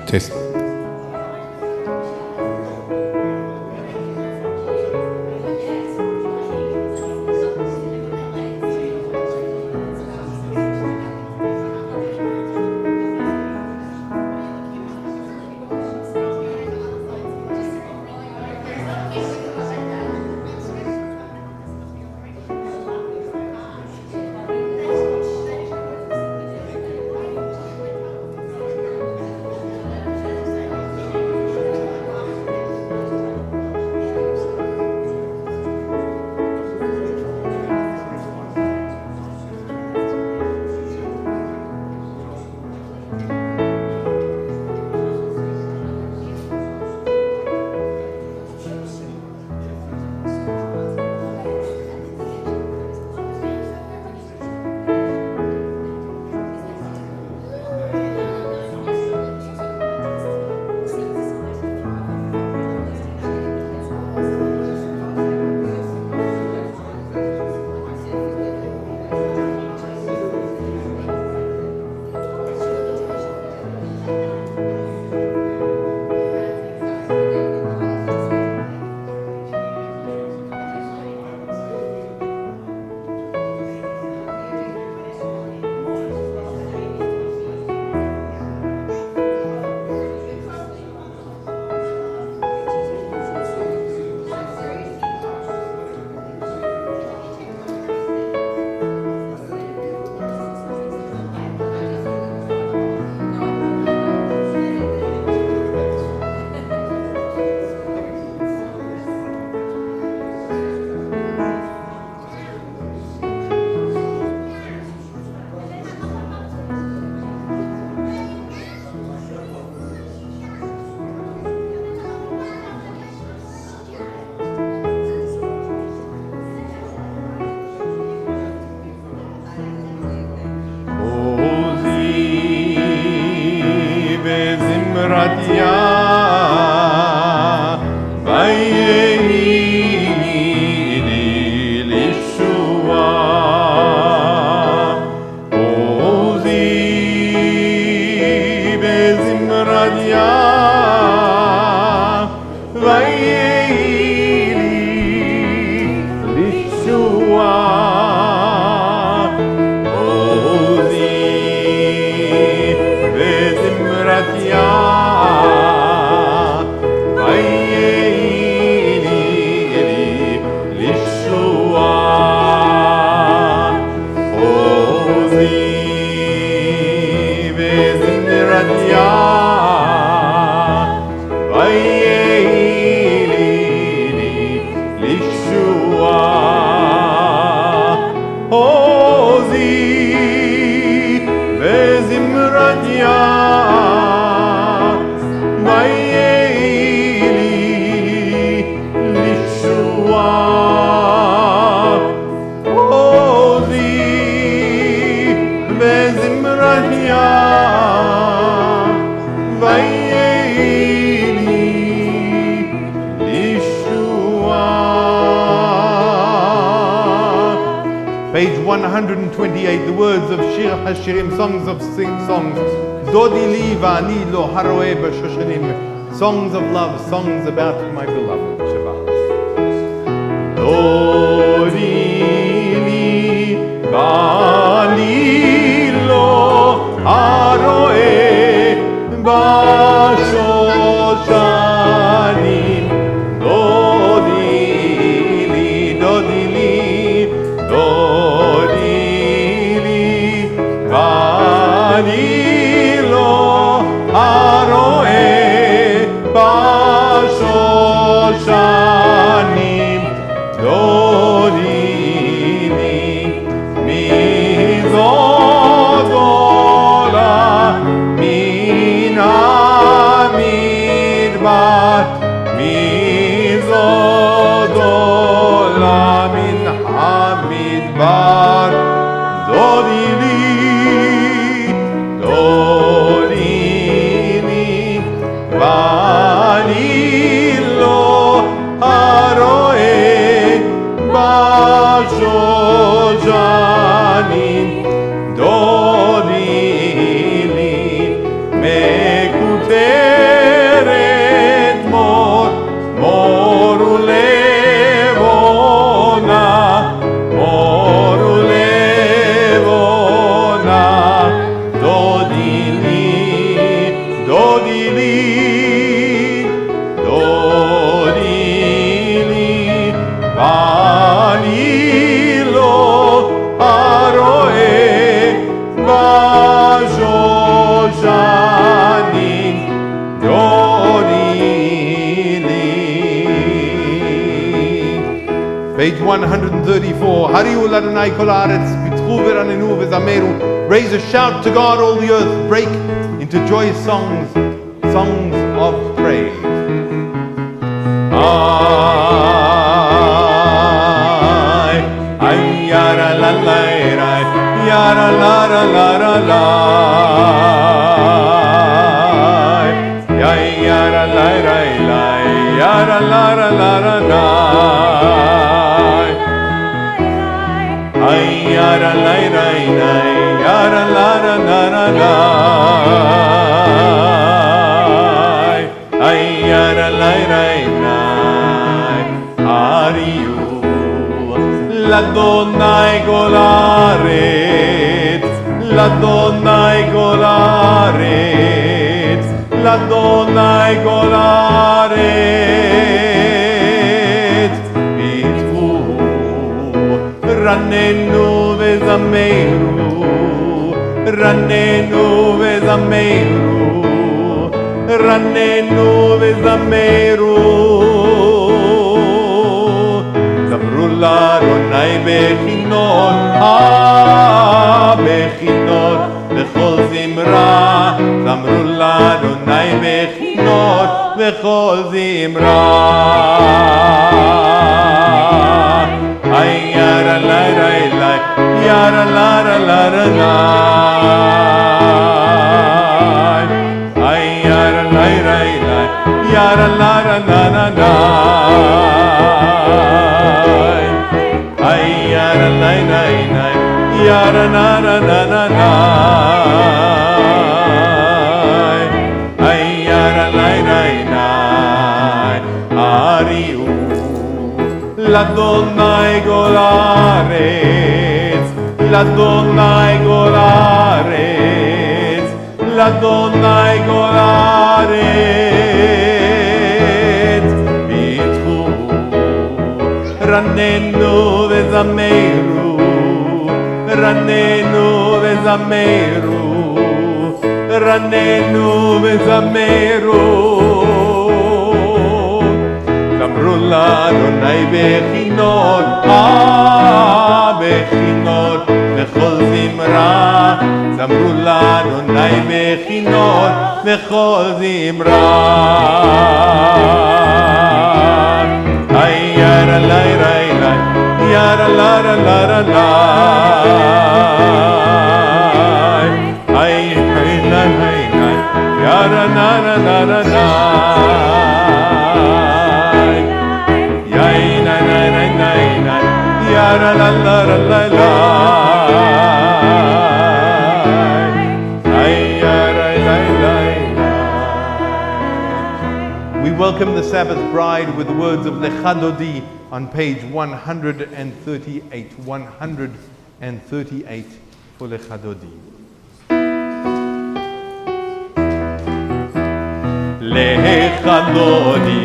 Test. Page 128, the words of Shir HaShirim, songs of songs. Dodi li va'ani lo haroeh b'shoshanim. Songs of love, songs about my beloved. Shabbat. Dodi li va'ani lo haroeh b'shoshanim. Shoshanim. Page 134. Hariu l'Adonai kol haaretz, pitchu v'ranenu v'zameru. Raise a shout to God, all the earth. Break into joyous songs, songs of praise. Ay, yara la la la, yara la la la la la. Yara la la la, yara la la la la la. Ay, yara la la la, yara la la la la la. Ay, yara la la la, Ariu, l'Adonai golaret, l'Adonai golaret. L'Adonai golaret, pitchu, ranenu v'zameru, ranenu v'zameru, ranenu v'zameru. Zamru l'Adonai bechinot, bechinot, b'chol zimra. Zamru l'Adonai bechinot v'chol zimra. Ay yara la la la, yara la la la la. Ay yara la la la, yara la la la la. Ay yara la la la, yara la la la la. L'Adonai golaret, l'Adonai golaret, l'Adonai golaret. Pitchu, ranenu v'zameru, ranenu v'zameru, ranenu v'zameru. Zamru l'Adonai bechinot, bechinot v'chol zimra. Zamru l'Adonai bechinot v'chol zimra. Ay yara la la la, yara la la la la la. Ay la la la, yara la la la la la. La la la la la la. We welcome the Sabbath bride with the words of Lecha Dodi on page 138. 138 for Lecha Dodi. Lecha Dodi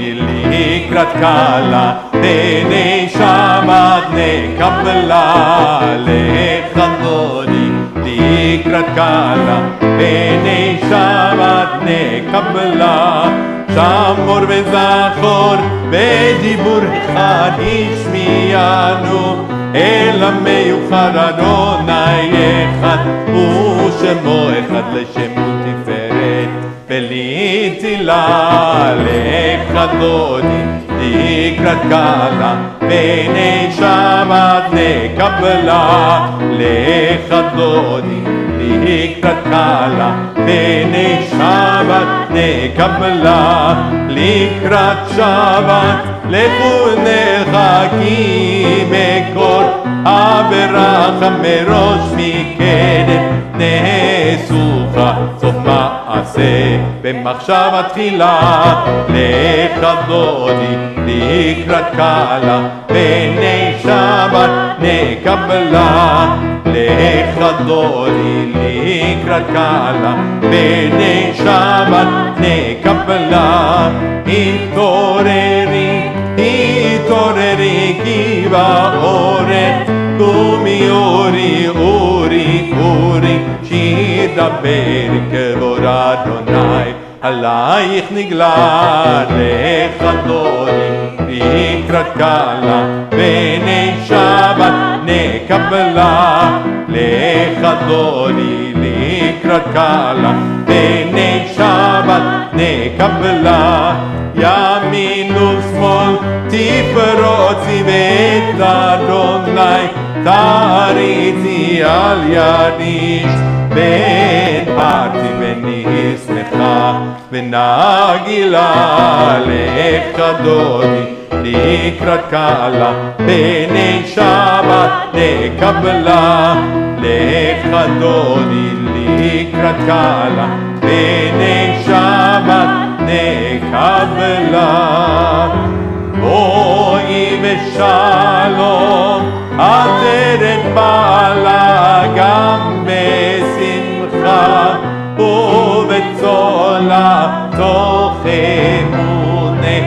likrat kala b'nei Shabbat nekabla. Lecha Dodi likrat kala b'nei Shabbat nekabla. Shamor v'zachor b'dibur echad ishmiyanu el hameyuchad Adonai echad u'shemo echad l'shemu tiferet. Belitila Lecha Dodi likrat kala b'nei Shabbat nekabla. Lecha Dodi likrat kala b'nei Shabbat nekabla. Likrat Shabbat lechu nechakim ekor aberach merosh mikeden nesucha sof ma'aseh במחשבה תחילה. Lecha Dodi likrat kala b'nei Shabbat nekabla. Lecha Dodi likrat kala b'nei Shabbat nekabla. התעוררי, התעוררי כי באורת קומי אורי, אורי, אורי, שידבר כבוד אדוני עלייך נגלה. Lecha Dodi לקראת קהלה, בני שבת נקבלה, לך דודי לקראת קהלה, בני שבת נקבלה, ימין ושמאל תפרוצי ואת אדוני תריצי על ידי, ונפרתי ונשמחה ונגילה, לך דודי לקראת קהלה, בני שבת נקבלה, לך דודי לקראת קהלה, בני שבת נקבלה. בואי ושלום, עטרת בעלה גם בשמחה, ובצולה תוך אמונה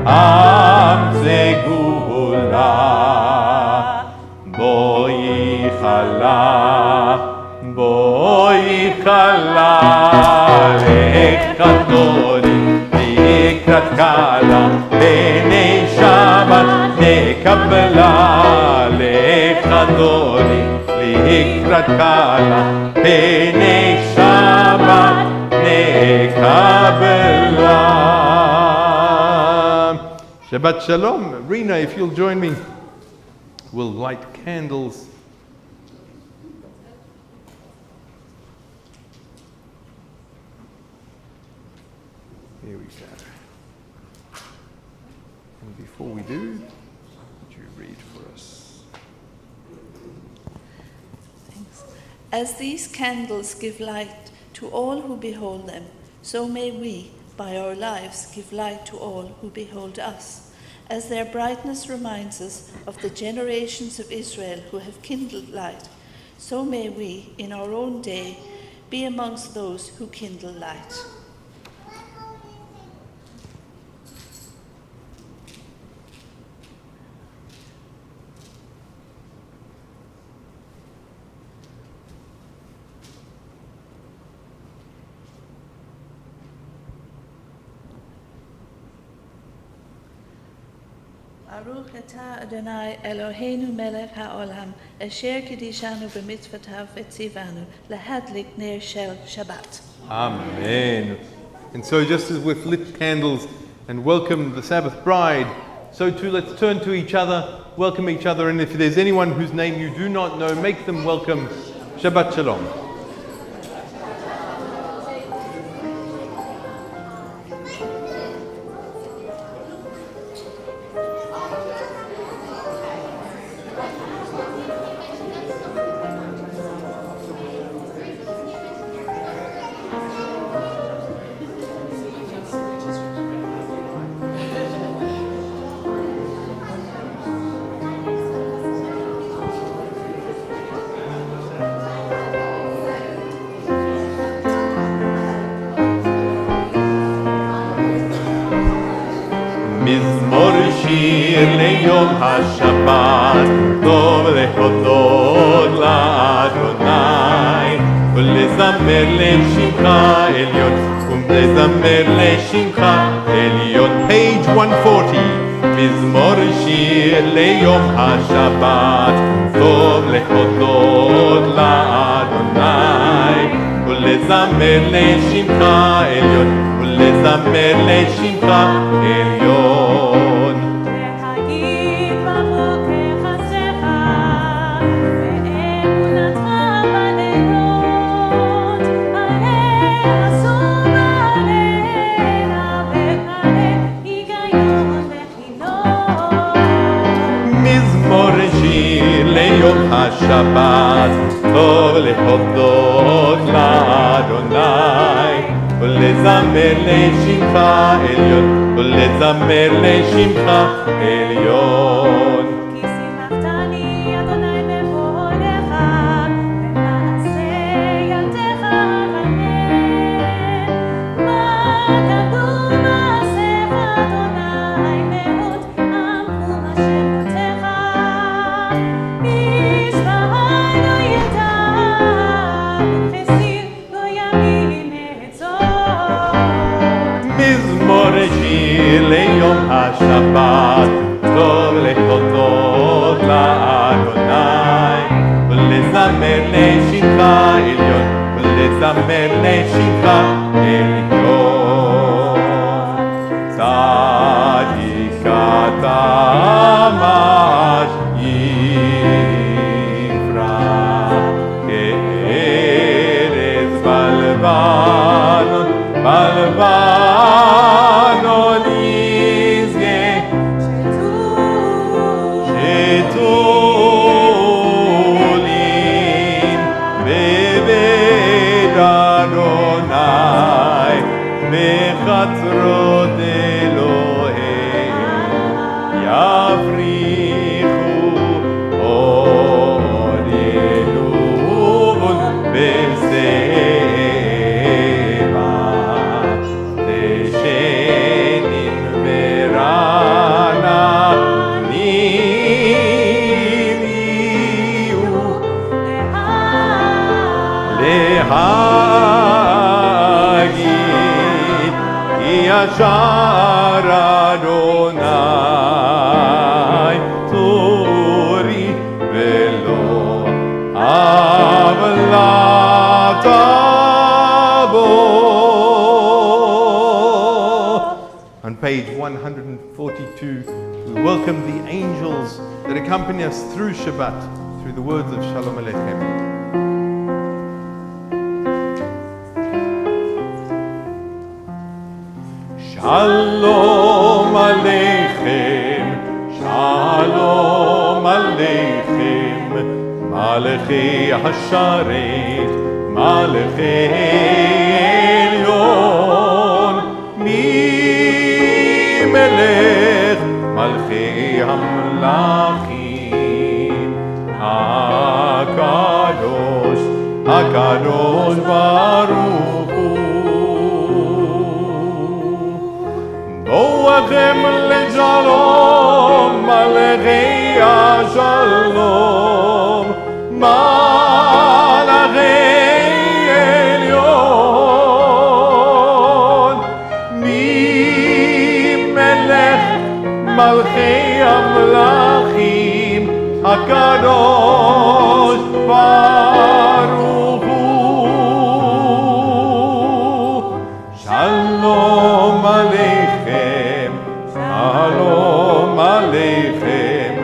עם סגולה. בואי חלה, בואי חלה, לך דודי לקראת קהלה, בני שבת נקבלה, לך דודי לקראת קהלה, בני שבת נקבלה. Shabbat Shalom. Rena, if you'll join me, we'll light candles. Here we go. And before we do, would you read for us? Thanks. As these candles give light to all who behold them, so may we, by our lives, give light to all who behold us. As their brightness reminds us of the generations of Israel who have kindled light, so may we, in our own day, be amongst those who kindle light. Baruch atah Adonai Eloheinu melech haolam, asher kidishanu b'mitzvotav v'tzivanu, lahadlik ner shel Shabbat. Amen. And so just as we've lit candles and welcomed the Sabbath bride, so too let's turn to each other, welcome each other, and if there's anyone whose name you do not know, make them welcome. Shabbat Shalom. מזמור שיר ליום השבת, טוב להודות לאדוני, ולזמר לשמך עליון, ולזמר לשמך עליון. Page 140. מזמור שיר ליום השבת, טוב להודות לאדוני, ולזמר לשמך עליון, ולזמר לשמך עליון. להגיד ברוך יחסך, ואמונתך בלילות, עליה שוב עליה, וקרא היגיון לחינוך. מזמור שיר ליום השבת, טוב להודות לאדוני, ולזמר לשמך עליון, ולזמר לשמך עליון. כי שימחתני אדוני בפועלך, במעשה ידך ארנן. מה גדול מעשיך אדוני מאוד, עמקו מחשבותיך. איש בהר לא ידע, וכסיל לא יבין עצות. מזמור שיר ליום השבת, טוב ולזמר לשמך עליון, ולזמר לשמך עליון. צדיק אתה ממש יפרח, כארץ בלבנון, בלבנון יזכה. שתולים בבית אדוני, בחצרות אלוהיהם יפריחו עוד ילובון בשיבה, דשנים ורעננים יהיו להגיד כי ישר אדוני צורי ולא עוולה תבוא. On page 142, we welcome the angels that accompany us through Shabbat, through the words of Shalom Aleichem. Shalom Aleichem, Shalom Aleichem, Malechi Hasharet, Malechi Elyon, Mi Melech, Malchi Hamlachim, HaKadosh, HaKadosh Baruch Hu. Boachem leShalom, Malechi HaShalom, Malechi Elyon, Mi Melech Malchi Hamlachim, HaKadosh Baruch Hu. Shalom Aleichem, Shalom Aleichem,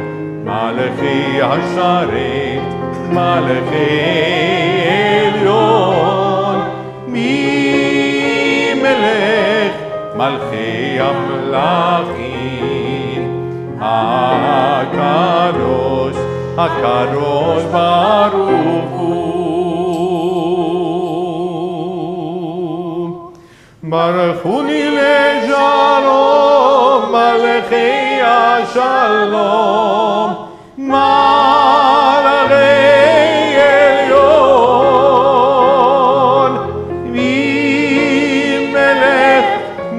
Malechi Hasharet, Malechi Elyon, Mi Melech Malchi Hamlachim, HaKadosh, HaKadosh Baruch Hu. Baruchuni leShalom, Malechi HaShalom, Malechi Elyon, Mi Melech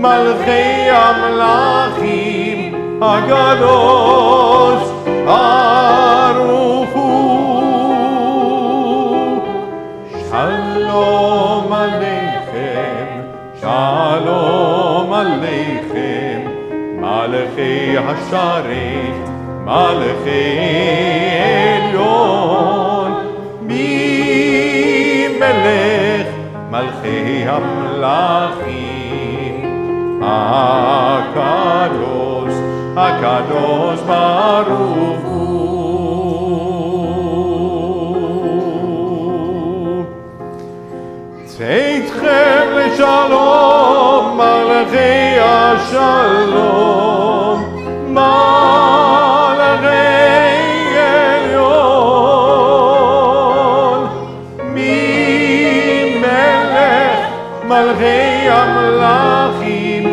Malchi Hamlachim, HaKadosh Baruch Hu. Shalom Aleichem, Shalom Aleichem, Malechi Hasharet, Malechi Elyon, Mi Melech Malchi Hamlachim, HaKadosh, HaKadosh Baruch Hu. Tzedchem leShalom, Malechi HaShalom, Malechi Elyon, Mi Melech Malchi Hamlachim,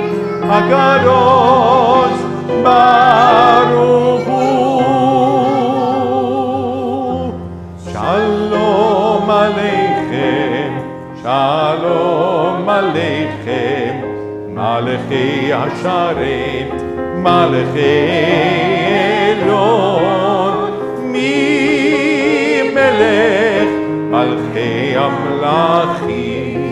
HaKadosh Baruch Hu. Shalom Aleichem, Shalom Aleichem, Malechi Hasharet, Malechi Elyon, Mi Melech Malchi Hamlachim,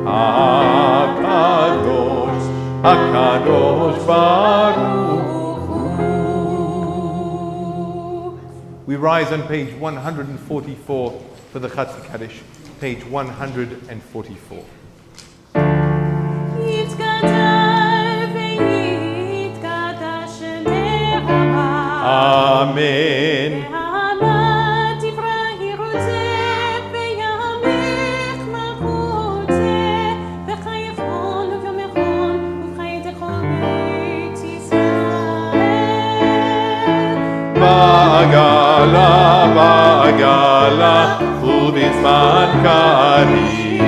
HaKadosh, HaKadosh Baruch Hu. We rise on page 144 for the Chatzi Kaddish, page 144. Amen. בעגלה ובזמן קריב.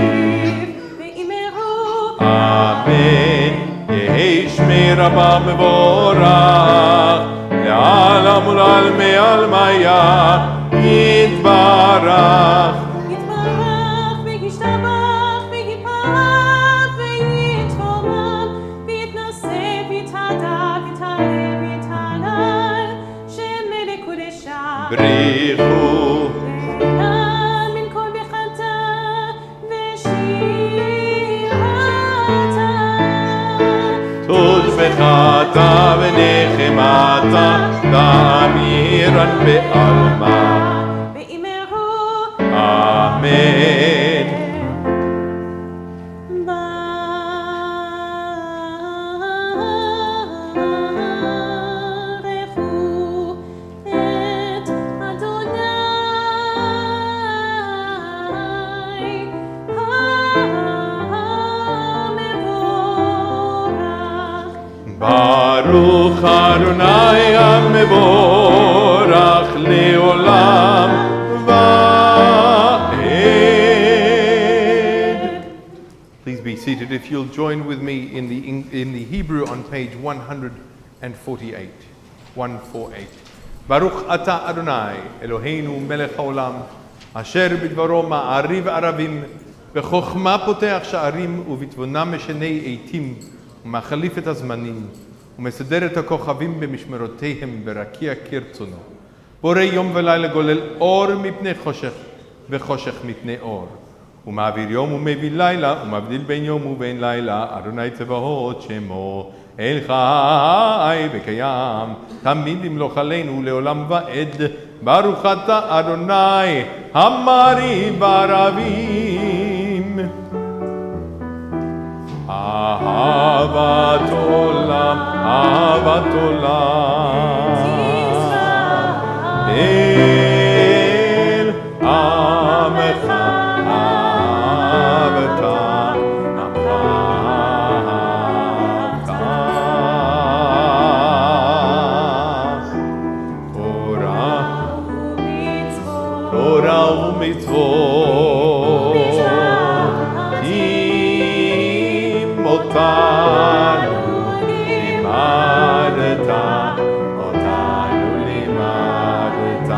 אמן. יהי שמי רבה מבורך, לעלם ולעלמי עלמיה יתברך. יתברך וישתבח ויתפאר ויתרומם ויתנשא ויתהדר ויתהלל ויתהלל שם מלך קודשה. בריחו לעם מן כל בחרתה ושירתה. תוד בחרתה ונחמתה ואמירן בעלמה. ואמרו אמן. ברכו את אדוני המבורך. ברוך אדוני המבורך לעולם ועד. Please be seated if you'll join with me in the Hebrew on page 148. 148. ברוך אתה אדוני אלוהינו מלך העולם אשר בדברו מעריב ערבים בחוכמה פותח שערים ובתבונה משנה עתים ומחליף את הזמנים ומסדר את הכוכבים במשמרותיהם ברקיע כרצונו. בורא יום ולילה גולל אור מפני חושך וחושך מפני אור. ומעביר יום ומביא לילה ומבדיל בין יום ובין לילה. אדוני צבאות שמו אל חי וקיים תמיד ימלוך עלינו לעולם ועד. ברוך אתה אדוני המריב ערבים. אהבת עולם, אהבת עולם, אל עמך אהבת, אהבת. תורה ומצוות אותנו לימדת, אותנו לימדת.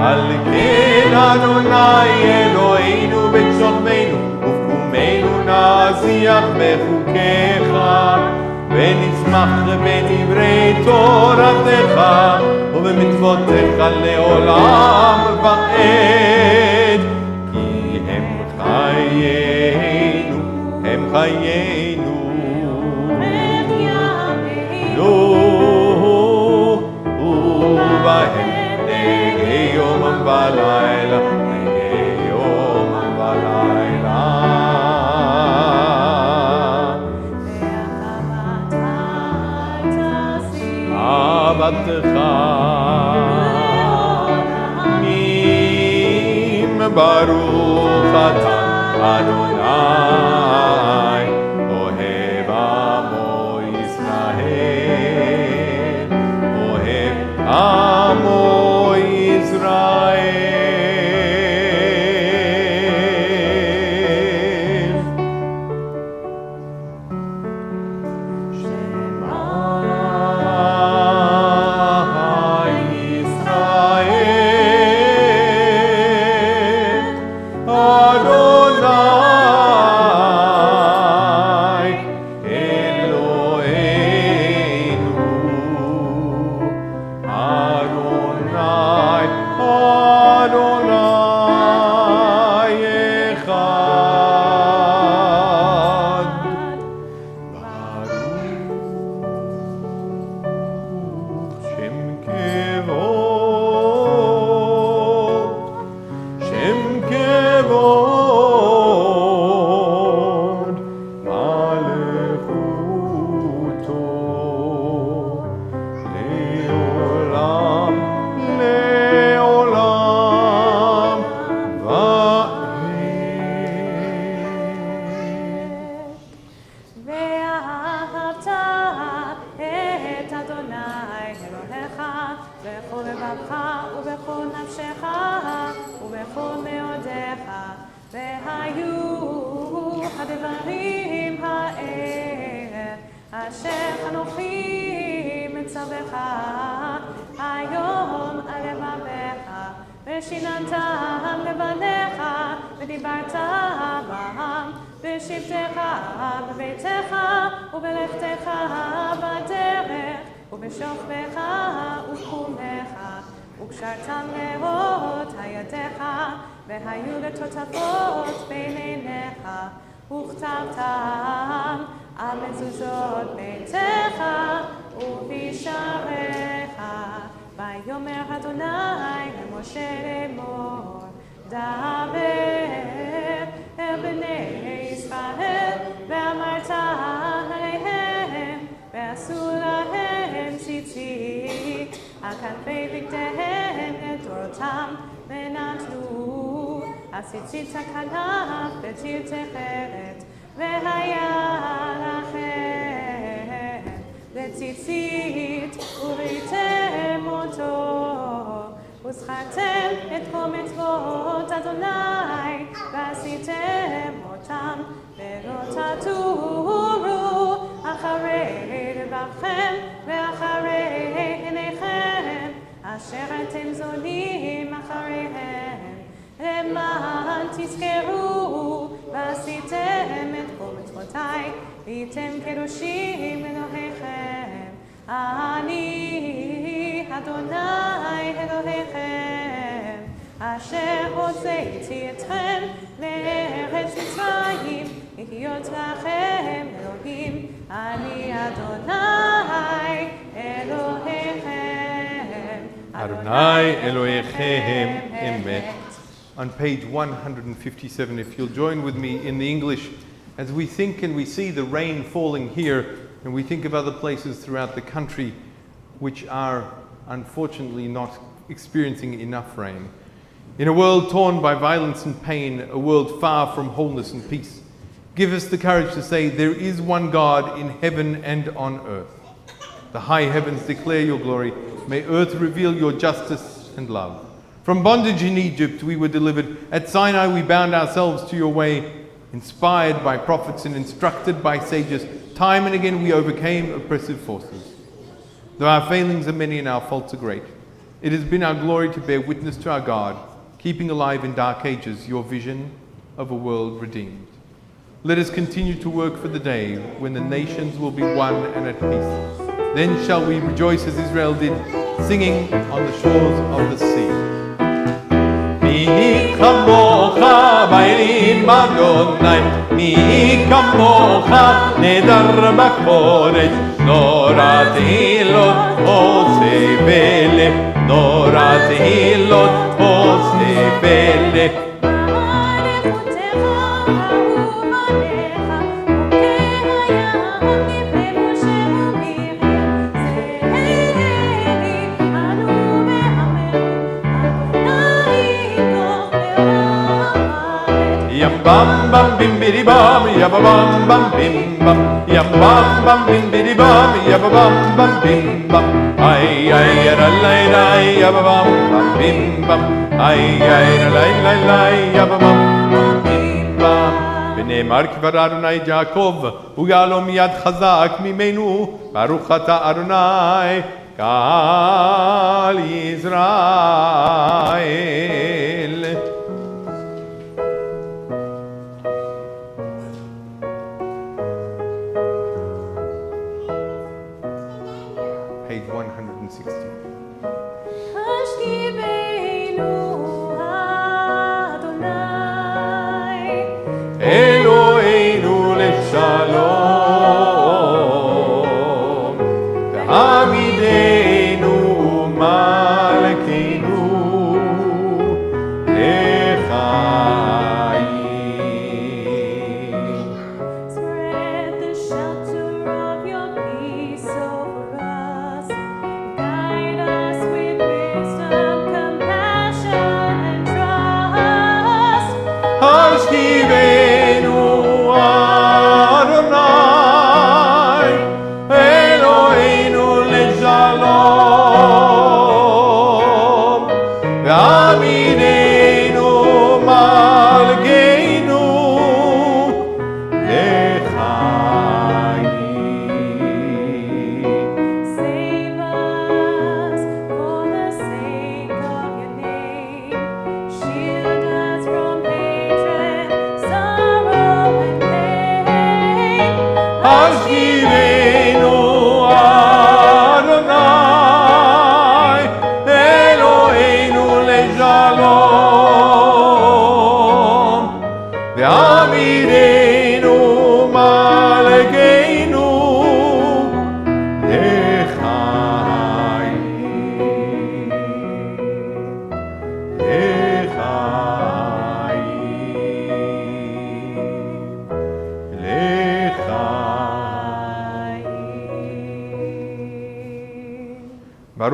על כן אדוני אלוהינו בקשומנו ובקומנו נזיח בחוקיך ונשמח בדברי תורתך ובמצוותיך לעולם ועד. כי הם חיינו, הם חיינו, ובהם נגי יום ולילה, נגי יום ולילה. אהבתך ברוך אתה אדוני אוהב עמו ישראל, אוהב עמו ישראל. Adonai בכל לבבך ובכל נפשך ובכל מאודיך, והיו הדברים האלה אשר אנוכי מצווך היום על לבביך, ושיננתם לבניך ודיברת בם בשבתך בביתך ובלכתך בדרך ובשוכבך ובקומך, וקשרתם לאות הידיך והיו לטוטפות בין עיניך, וכתבתם על מזוזות ביתך ובשעריך. ויאמר אדוני למשה לאמור, דבר אל בני ישראל ואמרת עליהם, ועשו להם ציצית על כנפי בגדיהם לדורותם, ונטלו הציצית הכנף בציר תכרת, והיה לכם לציצית וראיתם אותו, וזכרתם את כל מצוות אדוני ועשיתם אותם, ולא תטורו אחרי לבבכם ואחרי עיניכם אשר אתם זונים אחריהם, למען תזכרו ועשיתם את כל מצוותיי, והייתם קדושים אלוהיכם. אני אדוני אלוהיכם, אשר הוצאתי אתכם לארץ מצרים, להיות לכם אלוהים. אני אדוני אלוהיכם, Adonai Elohechem Emet. On page 157, if you'll join with me in the English, as we think and we see the rain falling here, and we think of other places throughout the country which are unfortunately not experiencing enough rain. In a world torn by violence and pain, a world far from wholeness and peace, give us the courage to say, there is one God in heaven and on earth. The high heavens declare your glory. May earth reveal your justice and love. From bondage in Egypt we were delivered. At Sinai we bound ourselves to your way. Inspired by prophets and instructed by sages, time and again we overcame oppressive forces. Though our failings are many and our faults are great, it has been our glory to bear witness to our God, keeping alive in dark ages your vision of a world redeemed. Let us continue to work for the day when the nations will be one and at peace. Then shall we rejoice as Israel did, singing on the shores of the sea. Mi kamocha ba'elim Adonai, mi kamocha nedar b'kodesh, norat hilot oseh veleh, norat hilot oseh veleh. Bam bam bim bidi bam, ya ba bam bam bim bam, ya bam bam bim bidi bam, ya ba bam bam bim bam. Ay ay la la la, ya ba bam bam bim bam. Ay ay la la la, ya ba bam bam bim bam. ונאמר כבר אדוני יעקב, וגאלו מיד חזק ממנו, ברוך אתה אדוני, קהל ישראל. Page 160. Eloheinu leshalom, v'hamidenu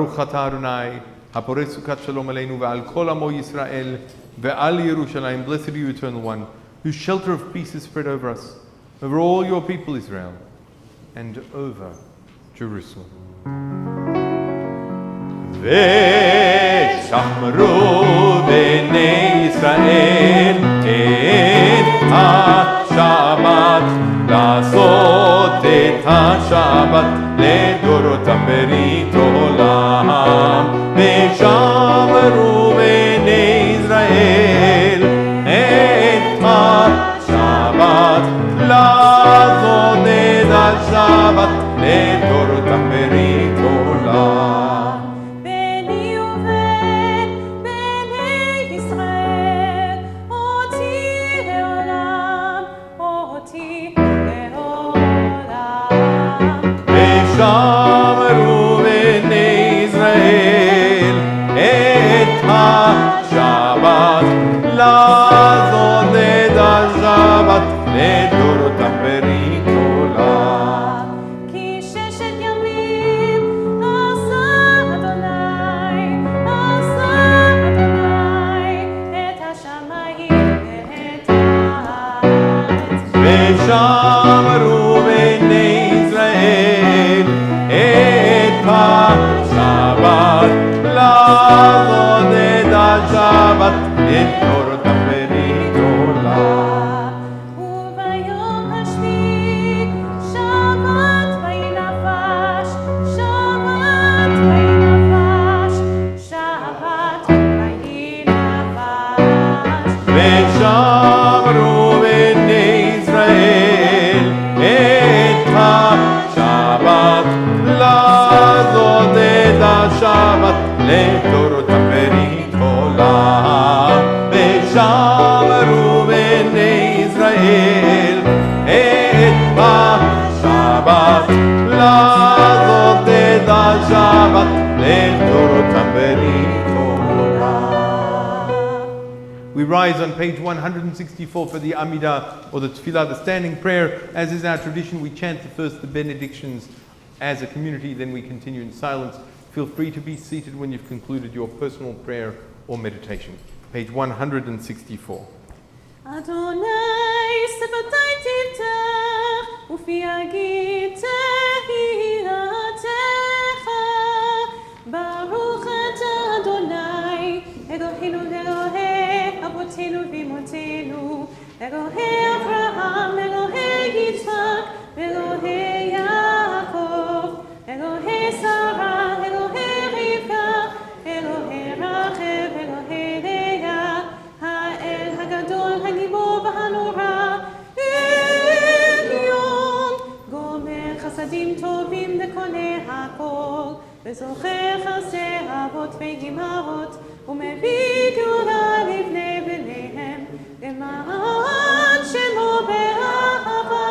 ברוך אתה אדוני, הפורש סוכת שלום עלינו ועל כל עמו ישראל ועל ירושלים. Blessed are you, Eternal One, whose shelter of peace is spread over us, over all your people Israel, and over Jerusalem. ושמרו בני ישראל את השבת, לעשות את השבת לדורותם ברית עולם. ושמרו בני ישראל את השבת, לעשות את השבת לדורותם ברית עולם. שמרו בני ישראל את השבת, לעשות את השבת לדורותם ברית עולם. כי ששת ימים עשה אדוני את השמיים ואת הארץ. ושמרו בני ישראל את השבת, לעשות את השבת לדורותם ברית עולם. וביום השביעי שבת ויהי נפש, שבת ויהי נפש, שבת ויהי נפש. ושמרו בני ישראל את השבת, לעשות את השבת לדורותם ברית עולם. ושמרו בני ישראל את השבת, לעשות את השבת לדורותם ברית עולם. We rise on page 164 for the Amidah, or the Tefillah, the standing prayer. As is our tradition, we chant first the benedictions as a community, then we continue in silence. Feel free to be seated when you've concluded your personal prayer or meditation. Page 164. Adonai שפתי תפתח ופי אגיד תהילתך. ברוך אתה אדוני אלוהינו אלוהי אבותינו ואמותינו, אלוהי אברהם, אלוהי יצחק, אלוהי יעקב, אלוהי שרה, אלוהי רבקה, אלוהי רחל, אלוהי לאה, האל הגדול, הגיבור והנורא, עליון, גומר חסדים טובים וקונה הכל, וזוכר חסדי אבות ואימהות, ומביא גאולה לבני בניהם, למען שמו באהבה,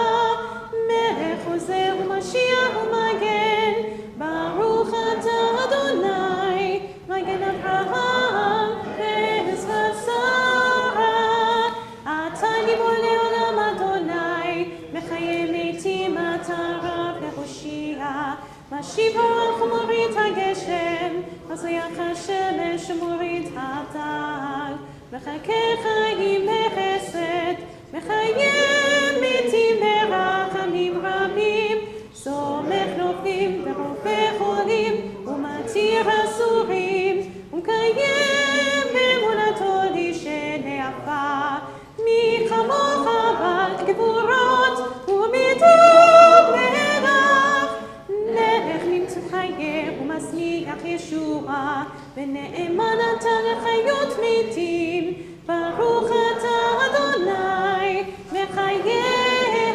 מלך עוזר ומשיח ומגן. ברוך אתה אדוני, מגן אברהם ועזרת שרה. אתה גיבור לעולם אדוני, מחיה מתים אתה רב להושיע. משיב הרוח ומוריד הגשם, מזריח השמש ומוריד הטל. מחכה חיים בחסד, מחיה מתים ברחמים רבים. סומך נופלים ורופא חולים, ומתיר אסורים, ומקיים באמונתו לשני עפה. מי כמוך בת גבורות ומטוב מלך, לך נמצא חיה ומצמיח ישועה, ונאמן אתה לחיות מתים. ברוך אתה אדוני מחיי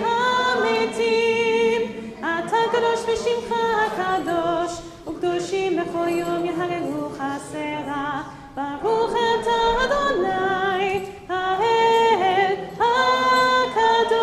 המתים. אתה קדוש בשמך הקדוש, וקדושים בכל יום יהללו חסרה. ברוך אתה אדוני האל הקדוש.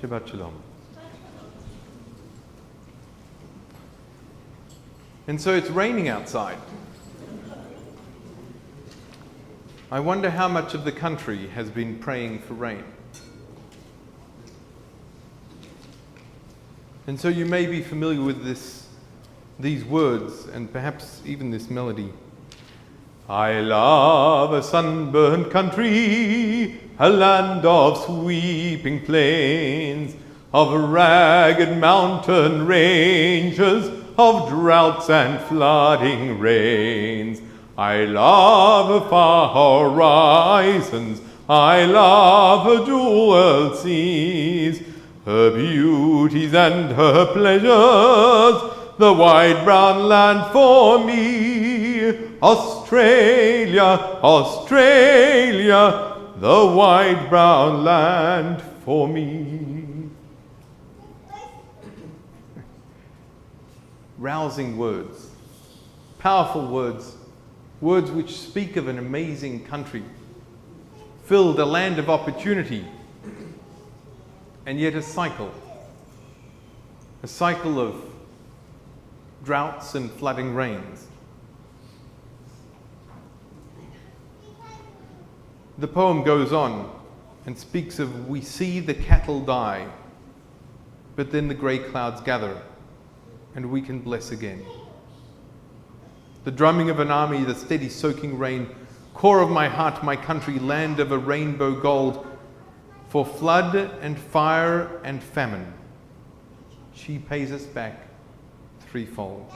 Shabbat Shalom. And so it's raining outside. I wonder how much of the country has been praying for rain. And so you may be familiar with these words and perhaps even this melody. I love a sunburned country, a land of sweeping plains, of ragged mountain ranges, of droughts and flooding rains. I love her far horizons, I love her jeweled seas, her beauties and her pleasures, the wide brown land for me. Australia, Australia, the wide brown land for me. Rousing words, powerful words, words which speak of an amazing country, filled a land of opportunity, and yet a cycle of droughts and flooding rains. The poem goes on and speaks of, we see the cattle die, but then the grey clouds gather, and we can bless again. The drumming of an army, the steady soaking rain, core of my heart, my country, land of a rainbow gold, for flood and fire and famine, she pays us back threefold.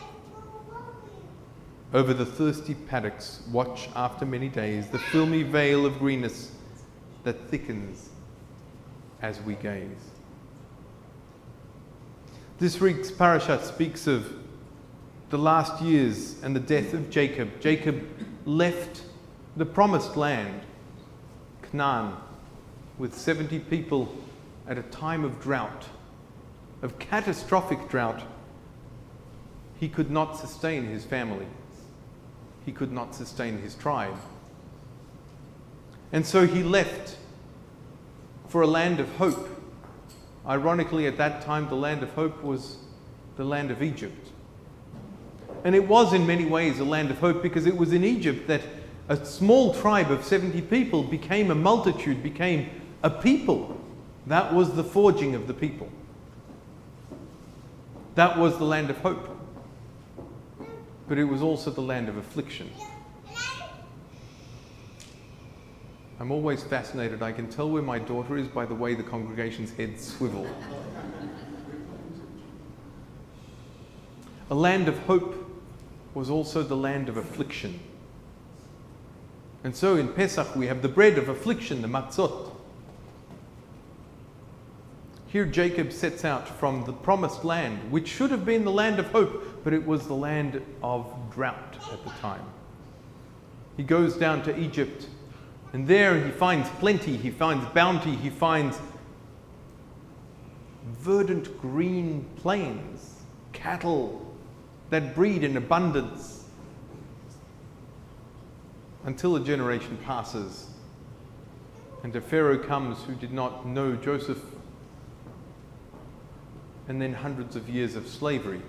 Over the thirsty paddocks, watch after many days, the filmy veil of greenness that thickens as we gaze. This week's parasha speaks of the last years and the death of Jacob, Jacob left the promised land, Canaan, with 70 people at a time of drought, of catastrophic drought. He could not sustain his family. He could not sustain his tribe. And so he left for a land of hope. Ironically, at that time, the land of hope was the land of Egypt. And it was in many ways a land of hope because it was in Egypt that a small tribe of 70 people became a multitude, became a people. That was the forging of the people. That was the land of hope. But it was also the land of affliction. I'm always fascinated. I can tell where my daughter is by the way the congregation's heads swivel. A land of hope was also the land of affliction. And so in Pesach we have the bread of affliction, the matzot. Here Jacob sets out from the promised land, which should have been the land of hope, but it was the land of drought at the time. He goes down to Egypt, and there he finds plenty, he finds bounty, he finds verdant green plains, cattle that breed in abundance, until a generation passes and a Pharaoh comes who did not know Joseph, and then hundreds of years of slavery.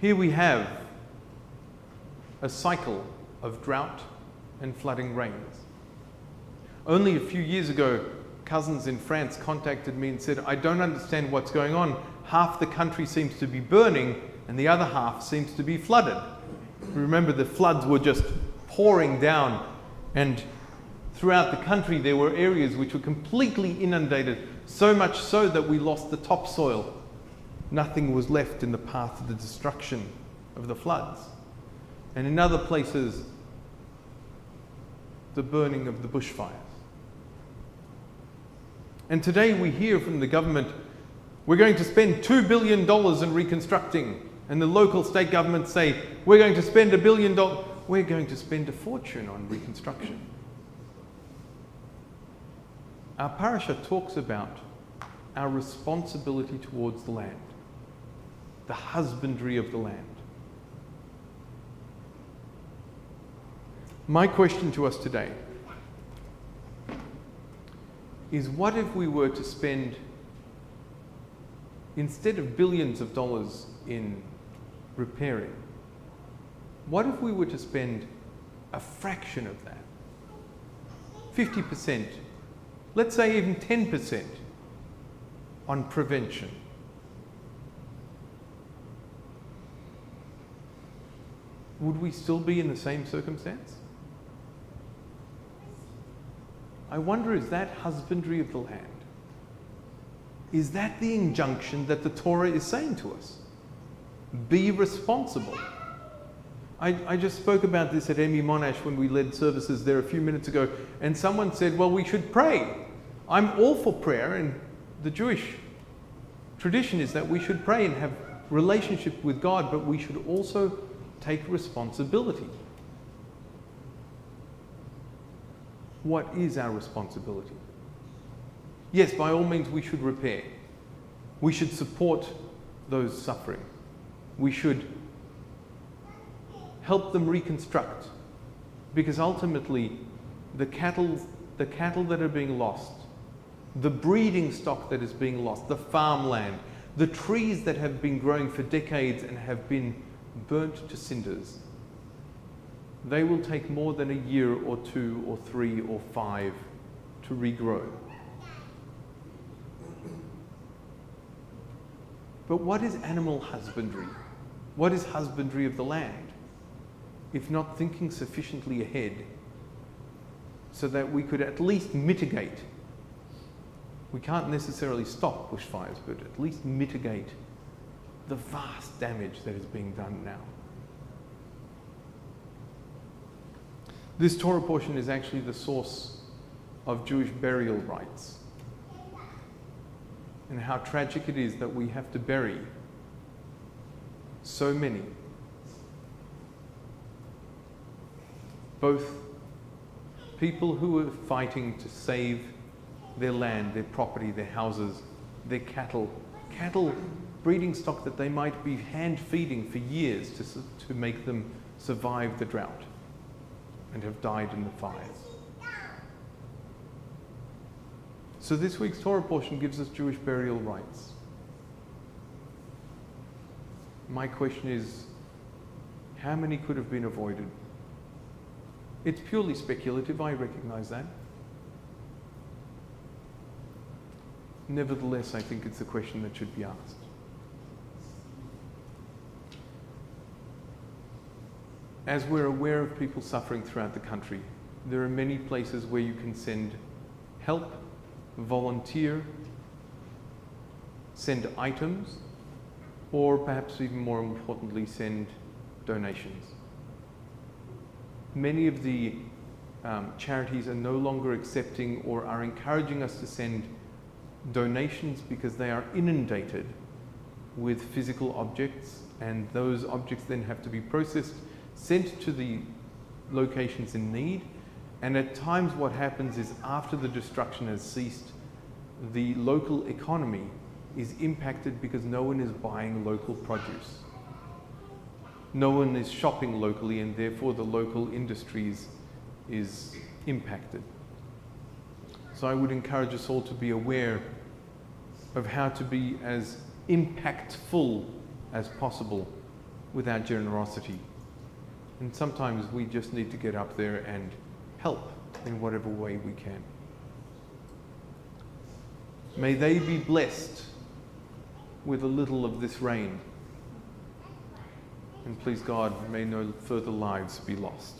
Here we have a cycle of drought and flooding rains. Only a few years ago, cousins in France contacted me and said, I don't understand what's going on. Half the country seems to be burning and the other half seems to be flooded. Remember, the floods were just pouring down, and throughout the country there were areas which were completely inundated, so much so that we lost the topsoil. Nothing was left in the path of the destruction of the floods. And in other places, the burning of the bushfires. And today we hear from the government, we're going to spend $2 billion in reconstructing. And the local state governments say, we're going to spend $1 billion. We're going to spend a fortune on reconstruction. Our parasha talks about our responsibility towards the land, the husbandry of the land. My question to us today is, what if we were to spend, instead of billions of dollars in repairing, what if we were to spend a fraction of that, 50%, let's say even 10%, on prevention? Would we still be in the same circumstance? I wonder, is that husbandry of the land? Is that the injunction that the Torah is saying to us? Be responsible. I just spoke about this at Emi Monash when we led services there a few minutes ago, and someone said, well, we should pray. I'm all for prayer, and the Jewish tradition is that we should pray and have relationship with God, but we should also take responsibility. What is our responsibility? Yes, by all means we should repair. We should support those suffering. We should help them reconstruct, because ultimately the cattle that are being lost, the breeding stock that is being lost, the farmland, the trees that have been growing for decades and have been burnt to cinders, they will take more than a year or 2 or 3 or 5 to regrow. But what is animal husbandry? What is husbandry of the land, if not thinking sufficiently ahead so that we could at least mitigate? We can't necessarily stop bushfires, but at least mitigate the vast damage that is being done now. This Torah portion is actually the source of Jewish burial rites, and how tragic it is that we have to bury so many, both people who are fighting to save their land, their property, their houses, their cattle breeding stock that they might be hand feeding for years to make them survive the drought, and have died in the fires. So this week's Torah portion gives us Jewish burial rites. My question is, how many could have been avoided? It's purely speculative, I recognize that. Nevertheless, I think it's a question that should be asked. As we're aware of people suffering throughout the country, there are many places where you can send help, volunteer, send items, or perhaps even more importantly, send donations. Many of the charities are no longer accepting or are encouraging us to send donations because they are inundated with physical objects, and those objects then have to be processed, sent to the locations in need, and at times what happens is after the destruction has ceased, the local economy is impacted because no one is buying local produce. No one is shopping locally, and therefore the local industries is impacted. So I would encourage us all to be aware of how to be as impactful as possible with our generosity. And sometimes we just need to get up there and help in whatever way we can. May they be blessed with a little of this rain. And please God, may no further lives be lost.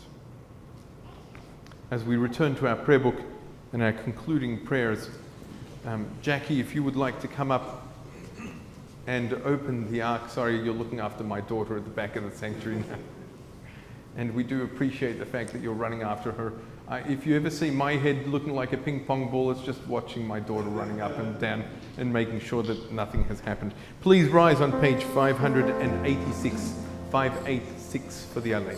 As we return to our prayer book and our concluding prayers, Jackie, if you would like to come up and open the ark. Sorry, you're looking after my daughter at the back of the sanctuary now. And we do appreciate the fact that you're running after her. If you ever see my head looking like a ping pong ball, it's just watching my daughter running up and down and making sure that nothing has happened. Please rise on page 586, 586 for the Alei.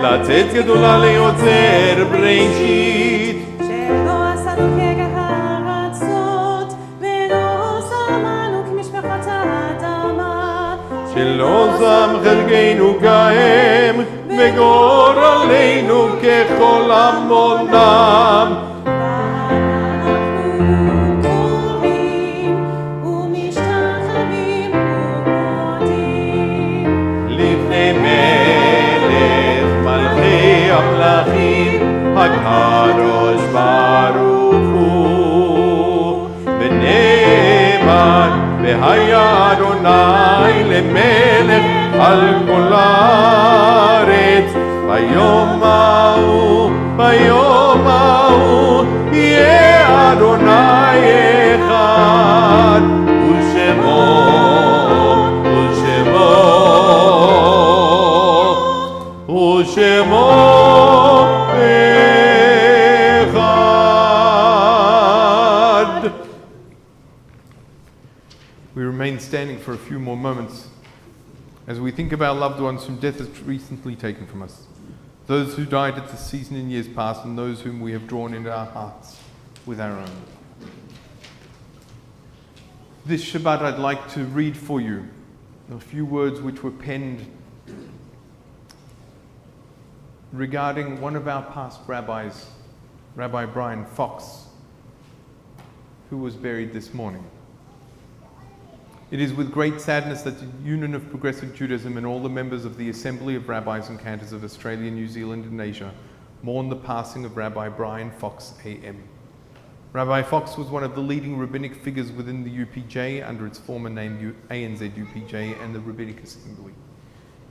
לצאת גדולה ליוצר בראשית שלא עשנו כגהרצות ולא שמנו כמשפחות האדמה שלא שם חלקנו כהם וגורלנו ככל עמונם ואנחנו קוראים ומשתחווים ומודים לפני מלך מלכי המלכים הקדוש ברוך הוא ונאמן והיה אדוני למלך על כל הארץ ביום ההוא יהיה אדוני אחד ושמו אחד. We remain standing for a few more moments as we think of our loved ones whom death has recently taken from us, those who died at the season in years past, and those whom we have drawn into our hearts with our own. This Shabbat I'd like to read for you a few words which were penned regarding one of our past rabbis, Rabbi Brian Fox, who was buried this morning. It is with great sadness that the Union of Progressive Judaism and all the members of the Assembly of Rabbis and Cantors of Australia, New Zealand and Asia mourn the passing of Rabbi Brian Fox AM. Rabbi Fox was one of the leading rabbinic figures within the UPJ under its former name ANZ UPJ and the Rabbinic Assembly.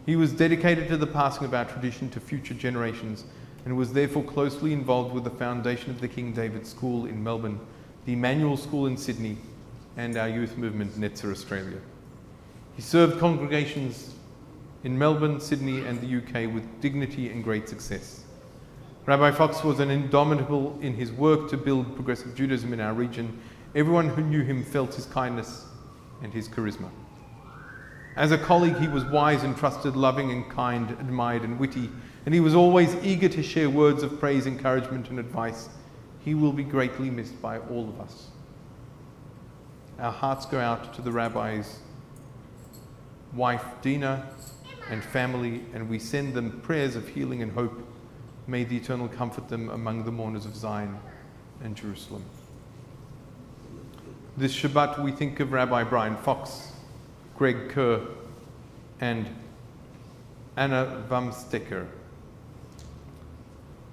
He was dedicated to the passing of our tradition to future generations and was therefore closely involved with the foundation of the King David School in Melbourne, the Emmanuel School in Sydney, and our youth movement, Netzer Australia. He served congregations in Melbourne, Sydney, and the UK with dignity and great success. Rabbi Fox was an indomitable in his work to build progressive Judaism in our region Everyone who knew him felt his kindness and his charisma. As a colleague, he was wise and trusted, loving and kind, admired and witty, and he was always eager to share words of praise, encouragement and advice. He will be greatly missed by all of us. Our hearts go out to the rabbi's wife, Dina, and family, and we send them prayers of healing and hope. May the Eternal comfort them among the mourners of Zion and Jerusalem. This Shabbat we think of Rabbi Brian Fox, Greg Kerr, and Anna Vamsteker.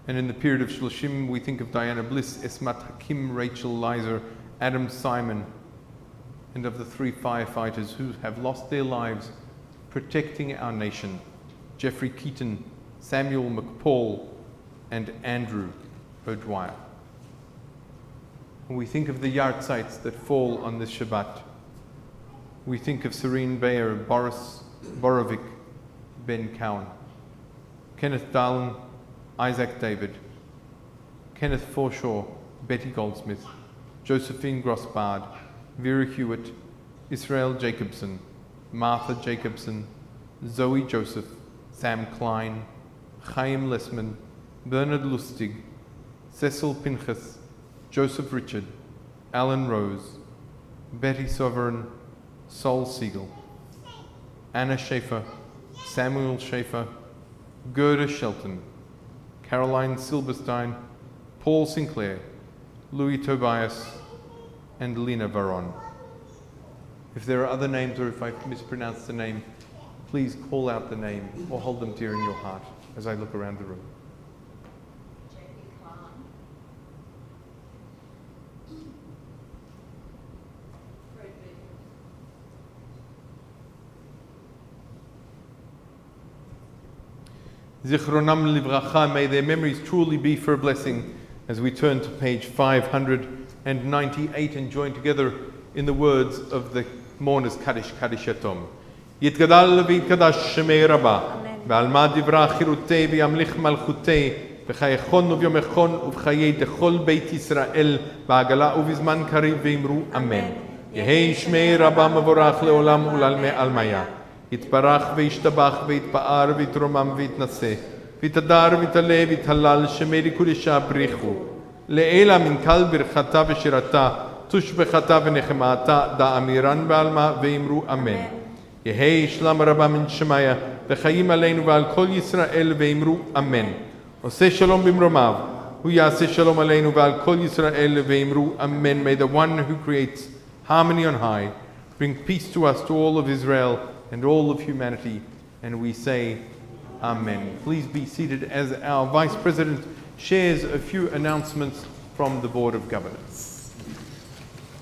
And in the period of Shloshim, we think of Diana Bliss, Esmat Hakim, Rachel Leiser, Adam Simon, and of the 3 firefighters who have lost their lives protecting our nation, Jeffrey Keaton, Samuel McPaul, and Andrew O'Dwyer. When we think of the yahrzeits that fall on this Shabbat, we think of Serene Bayer, Boris Borovic, Ben Cowan, Kenneth Dahlen, Isaac David, Kenneth Forshaw, Betty Goldsmith, Josephine Grossbard, Vera Hewitt, Israel Jacobson, Martha Jacobson, Zoe Joseph, Sam Klein, Chaim Lessman, Bernard Lustig, Cecil Pinchas, Joseph Richard, Alan Rose, Betty Sovereign, Sol Siegel, Anna Schaefer, Samuel Schaefer, Gerda Shelton, Caroline Silberstein, Paul Sinclair, Louis Tobias, and Lena Varon. If there are other names or if I've mispronounced the name, please call out the name or hold them dear in your heart as I look around the room. Zichronam livracha, may their memories truly be for a blessing, as we turn to page 598 and join together in the words of the mourners Kaddish Yatom. Yitgadal v'yitkadash shemei rabba, v'alma divra chirutei v'yamlich malchutei, v'chayechon uvyomechon uv'chayei dechol beit Yisrael, v'agala uvizman kariv v'imru amen. Yehei shmei rabba mavorach leolam ulalme almaya. יתברך וישתבח ויתפאר ויתרומם ויתנשא ויתהדר ויתעלה ויתהלל שמי קודשה בריחו לעילה מן קל ברכתה ושירתה תושבחתה ונחמתה דאמירן בעלמה ואמרו אמן. יהי שלום רבה מן שמיה וחיים עלינו ועל כל ישראל ואמרו אמן. עושה שלום במרומיו הוא יעשה שלום עלינו ועל כל ישראל ואמרו אמן. May the one who creates harmony on high bring peace to us, to all of Israel and all of humanity, and we say Amen. Please be seated as our Vice President shares a few announcements from the Board of Governors.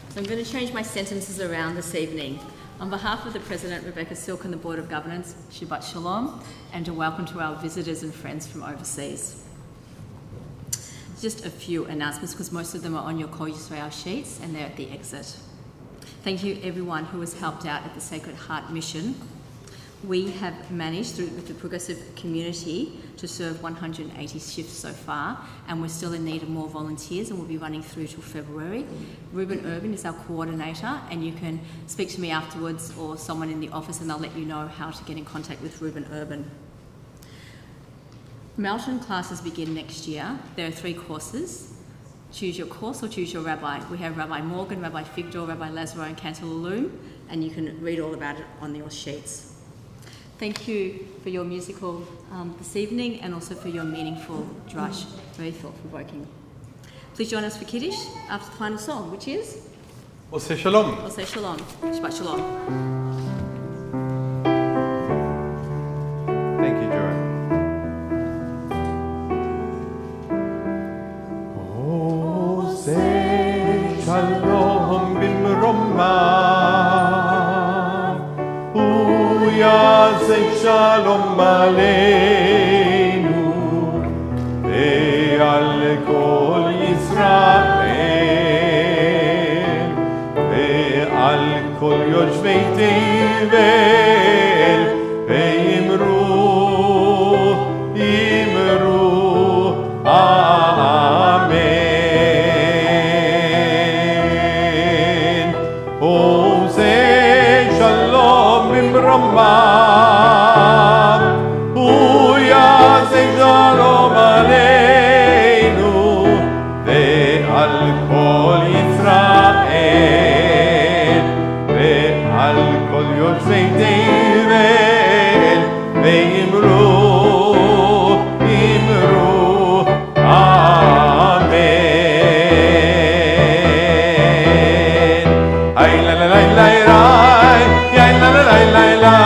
So I'm going to change my sentences around this evening. On behalf of the President, Rebecca Silk, and the Board of Governors, Shabbat Shalom, and a welcome to our visitors and friends from overseas. Just a few announcements, because most of them are on your Kol Yisrael sheets, and they're at the exit. Thank you everyone who has helped out at the Sacred Heart Mission. We have managed with the progressive community to serve 180 shifts so far, and we're still in need of more volunteers, and we'll be running through till February. Ruben Urban is our coordinator, and you can speak to me afterwards or someone in the office and they'll let you know how to get in contact with Ruben Urban. Melton classes begin next year. There are 3 courses. Choose your course or choose your rabbi. We have Rabbi Morgan, Rabbi Figdor, Rabbi Lazaro and Cantor Loom, and you can read all about it on your sheets. Thank you for your musical this evening, and also for your meaningful drush, very thought-provoking. Please join us for Kiddush after the final song, which is? Oseh Shalom. Oseh Shalom. Shabbat Shalom. Thank you, Joanne. Oseh Shalom bimromav, hu yaseh shalom aleinu ve'al kol Yisrael ve'al kol yoshvei tevel ve'imru Amen. עושה שלום במרומיו, הוא יעשה שלום עלינו ועל כל ישראל ועל כל יושבי תבל, ואמרו, אמרו, אמן. Ay la la la la la, ya la la la la la,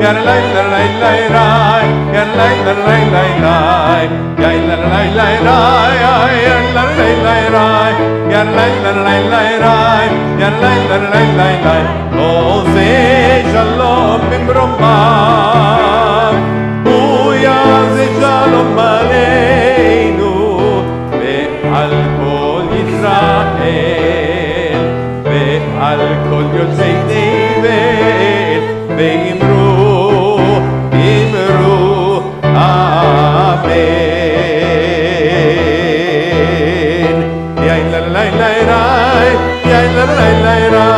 ya la la la la la, ya la la la la la, ya la la la la la, ya la la la la, ya la la la la la, ya la la la la la. עושה שלום במרומיו, הוא יעשה שלום עלינו ועל כל ישראל ועל כל יוצאי תבל, ואמרו, אמרו, אמן. יאי לה לה לה לה, יאי לה לה לה לה,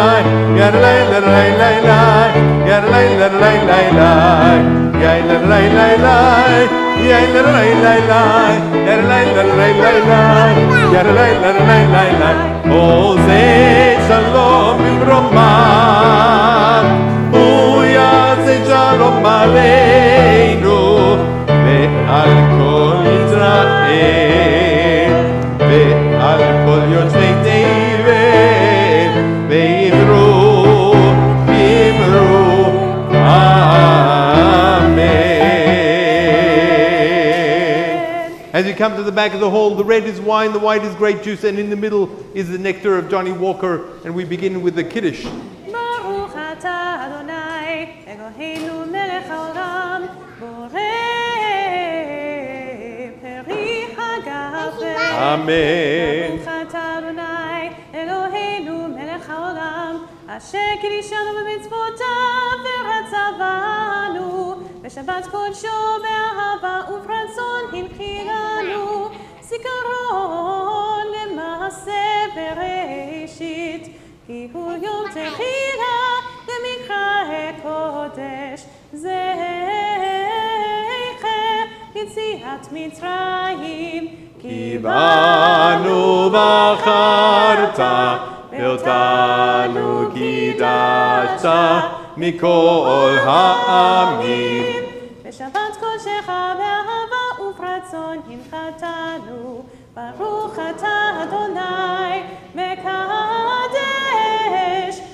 יאי לה לה לה לה, יאי לה לה לה לה, יאי לה לה לה לה, יאי לה לה לה לה, יאי לה לה לה לה, יאי לה לה לה לה. עושה שלום במרומיו, הוא יעשה שלום עלינו ועל כל ישראל ועל כל יושבי תבל, ואמרו, אמרו, amen. As you come to the back of the hall, the red is wine, the white is grape juice, and in the middle is the nectar of Johnny Walker, and we begin with the Kiddush. ברוך אתה אדוני אלוהינו מלך העולם בורא פרי הגפן. Amen. ברוך אתה אדוני אלוהינו מלך העולם אשר קידשנו במצוותיו ורצה בנו בשבת קודשו באהבה וברצון הנחילנו זיכרון למעשה בראשית, כי הוא יום תחילה למקרא קודש זכר יציאת מצרים. כי בנו בחרת ואותנו קידשת מכל העמים. בשבת קודשך באהבה וברצון הנחתנו, ברוך אתה אדוני מקדש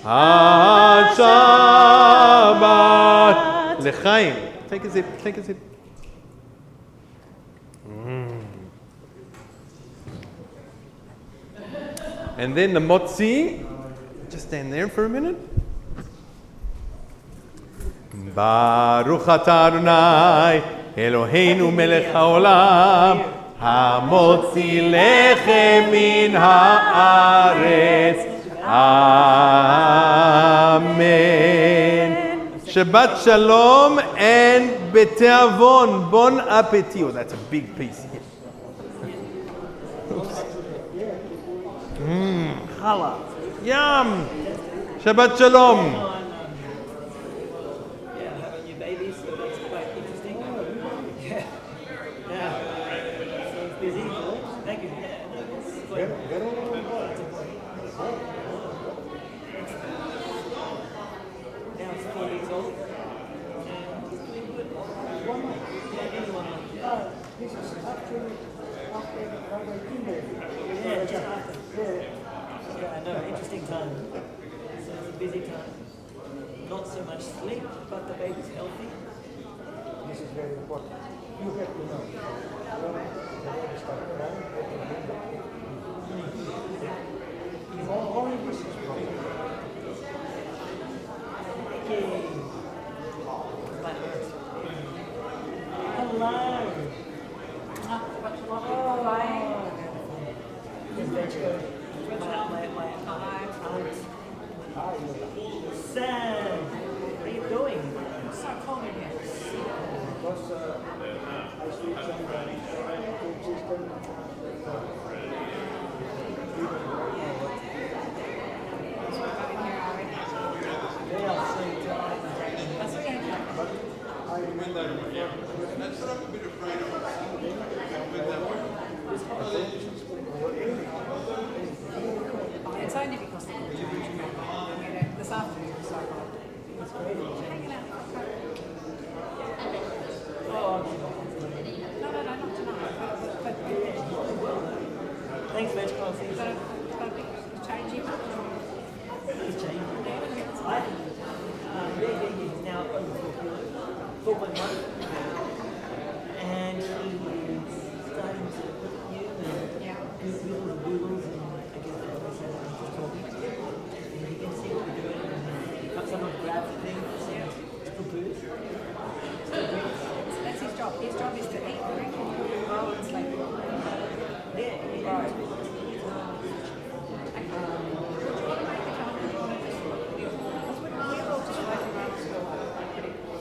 השבת. לחיים. Take a sip, take a sip. And then the motzi, just stand there for a minute. Baruch atah Adonai Eloheinu melech haolam hamotzi lechem min haaretz. Amen. Shabbat shalom and beteavon. Bon appetit. Oh, that's a big piece. Challah. Yum. Shabbat shalom. Your babies, so that's quite interesting. Yeah. Yeah. Sounds busy. Thank you. Now it's 4 weeks old. And he's doing good. Yeah, anyone. This is after Rabbi Kimball. Yeah, just after. Yeah, I know. Interesting time. So it's a busy time. Not so much sleep, but the baby's healthy. This is very important. You have to know. When the baby starts crying, you can bring the kid. Only this is wrong. Okay. Hello. My aunt. Sam, how are you doing? So cold in here. Because I speak some food system. It's only because they're going to this afternoon, so hanging out. No, not tonight. But Thanks, Mitch. Coffee. got a big change here. He's changing. He's now over 4.1. And he is starting to put you and Googles and Googles and I guess that's what he's talking. And you can see what we're doing. And someone grabs the thing. Still booze. That's his job. His job is to eat, drink, and roll and sleep.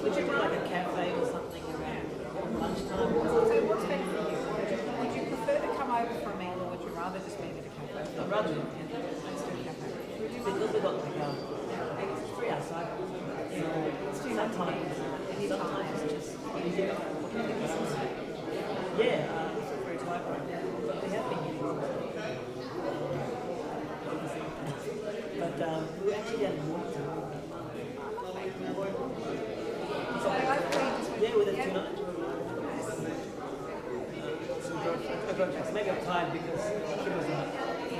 Would you like a cafe or something around lunchtime? So what's better for you? Would you prefer to come over for a meal, or would you rather just meet at a cafe? I'd rather do it. Let's do a cafe. Because we've got like it's free outside. It's too much money. Sometimes it's just easier. Yeah, it's very tight. But we have been getting but we actually had more to yeah, with a tuna. I make up time because she was in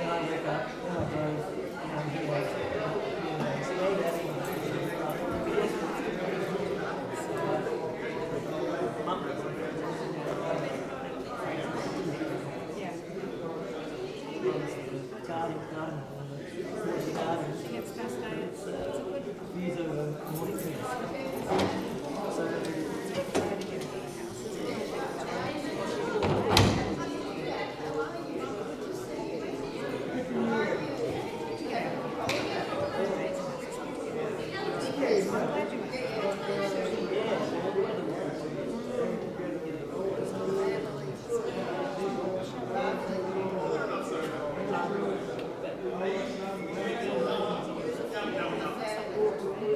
America. Then I drove here. So maybe that's garden. It's fascinating. It's a good Views of morning trees. So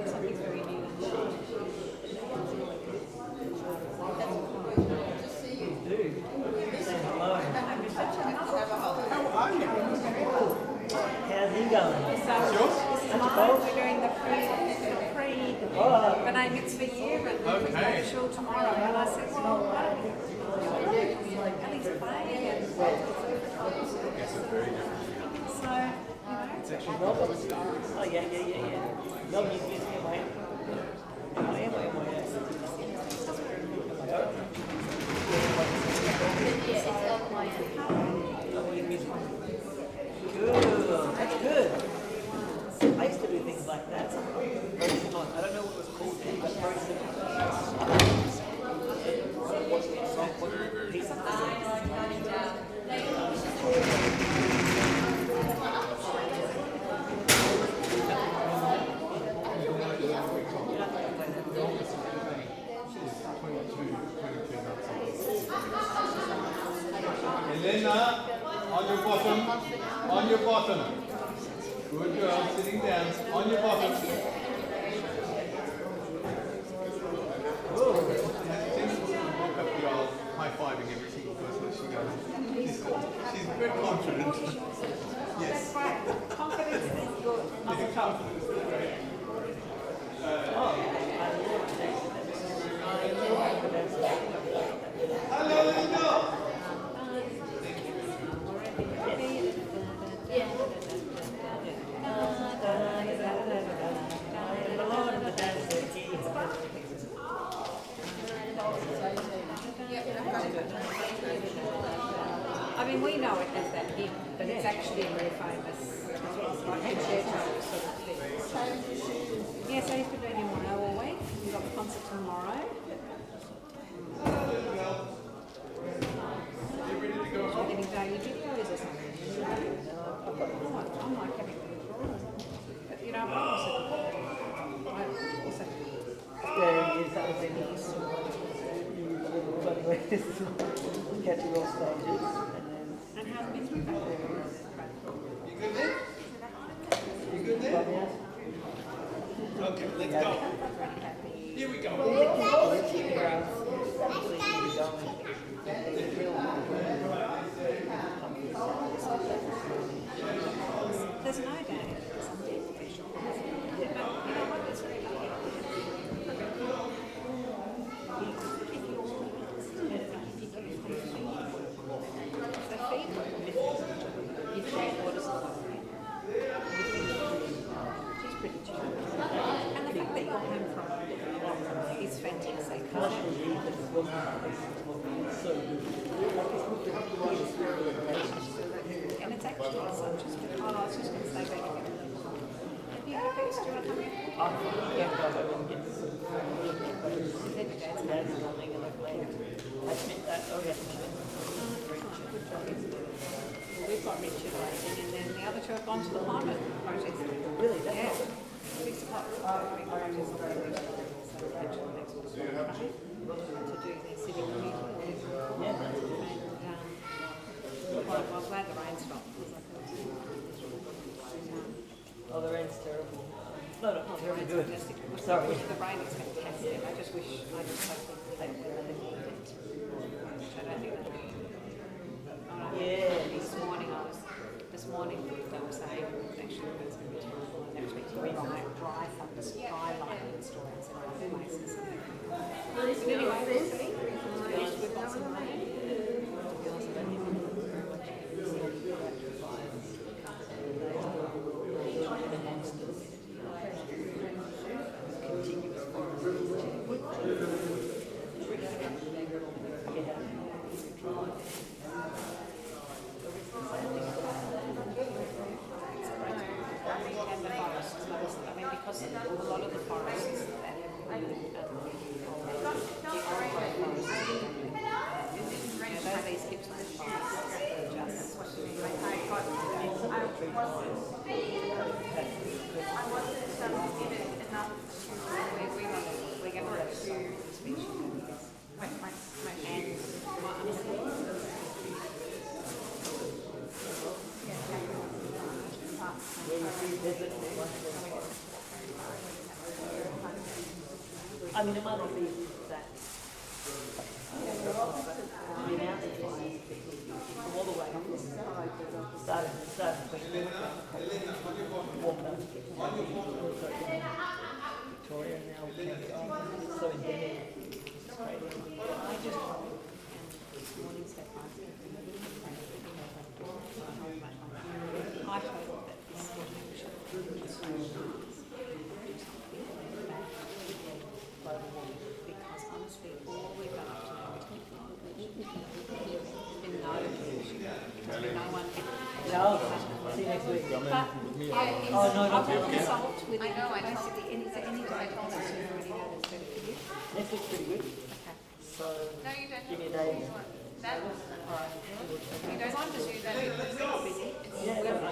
something very new. how's he going? This is mine. We're doing the pre-B'nai Mitzvah year, and we're going to shul tomorrow. And I said, well, why don't we at least play? And so, It's actually Melbourne. Oh, yeah. Melbourne used to be MIA. Good. That's good. I used to do things like that. Very similar. I don't know what it was called then, but very similar. Elena, on your bottom. Good girl, sitting down, on your bottom. High-fiving every single person that she goes. She's very confident. Yes. that's right. Confidence is good. Not the top. Hello, Linda. I mean, we know it as that hymn, but it's actually a very famous like concerto sort of thing. Yeah, so you've been doing your mono all week. You've got the concert tomorrow. You're getting daily videos or something. I'm like having a withdrawal. But you know, I also There he is. That was in catching all stages. and how's business back there? You good there? You good there? Okay, let's go. Here we go. fantastic. Partially even as well as so good. And it's actually such a good. Oh, I was just going to say that. Have you got a big story coming? Yeah, but I don't get Then your dad's that's something and I've played. I admit that, oh yes. We've got Richard waiting, and then the other two have gone to the climate protest. Really? That's Yeah. not 6 o'clock. Big protest on Thursday. So Rachel next week to do their civic duty. yeah, that's good. And well, I'm glad the rain stopped. Because I Oh, the rain's terrible. No, no, the very rain's good. fantastic. Sorry. The rain is fantastic. I just wish I just hope they weather had been it. Which I don't think they do. Yeah. This morning they were saying actually it's going to be terrible and they're expecting dry lightning storms in other places. But anyway, we'll see. At least we've got some rain. And the forests. I mean, because a lot of the forests that have these hips of the forests we're going to have two species. I mean, it might not be that. The amount of flies from all the way from started walked up Victoria now so endemic. It's crazy. I just this morning said I told that this morning should because honestly, all we've done up to now is there's been no pollution. There's been no one. No, see you next week. But Oh, no, not I will yet. consult with basically any day I told us you already know that's better for you. Next week's pretty good. Okay. So give me a day. Alright. Because I'm just using that because we're not busy. Yeah, no, no.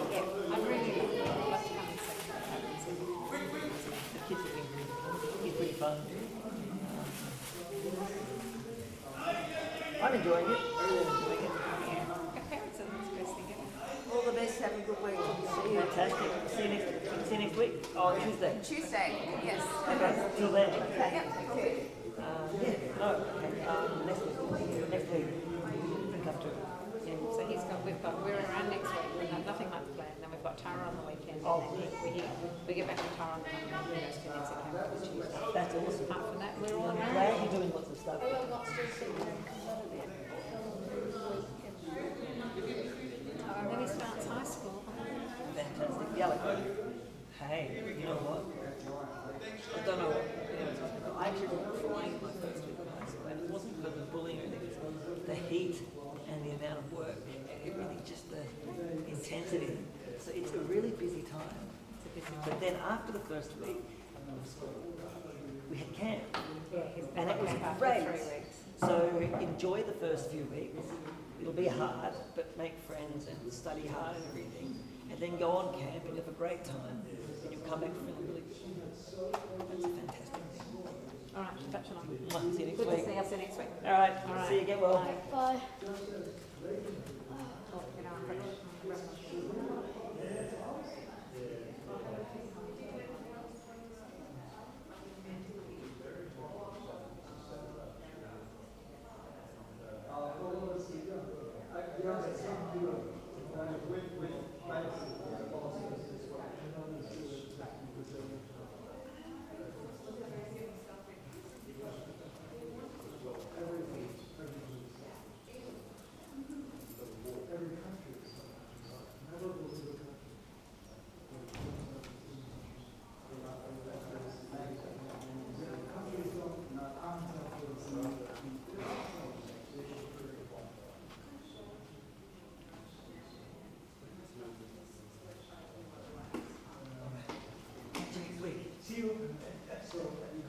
Yeah, I'd really love to come and see what happens. The kids have been pretty fun. I'm enjoying it. Your parents are the best thing ever. All the best. Have a good week. See you. Fantastic. See you next week. Oh, Tuesday. Tuesday. Yes. Okay. Till then. Okay. Yeah. No. Okay. Next week. Come to it. Yeah, so we're around next week. We've got nothing much planned. Then we've got Tara on the weekend. Oh, and then we get back to Tara on the Monday. And then it's Connects again on the Tuesday. That's awesome. Apart from that, we're all I'm around. glad you're doing lots of stuff. And then he starts high school. Fantastic. Yeah, like, hey, you know what? I don't know what. I actually got crying in my first week of high school, and it wasn't because of bullying or anything. It was the heat and the amount of work, everything, just the intensity. So it's a really busy time. But then after the first week of school, we had camp, and it was great. 3 weeks. So enjoy the first few weeks. It'll be hard, but make friends and study hard and everything. And then go on camp and have a great time. And you'll come back feeling really good. That's a fantastic thing. All right, touch on. See you next Good to week. see us next week. All right. All right. See you. Get well. Bye. Bye. Oh, you know, you. So you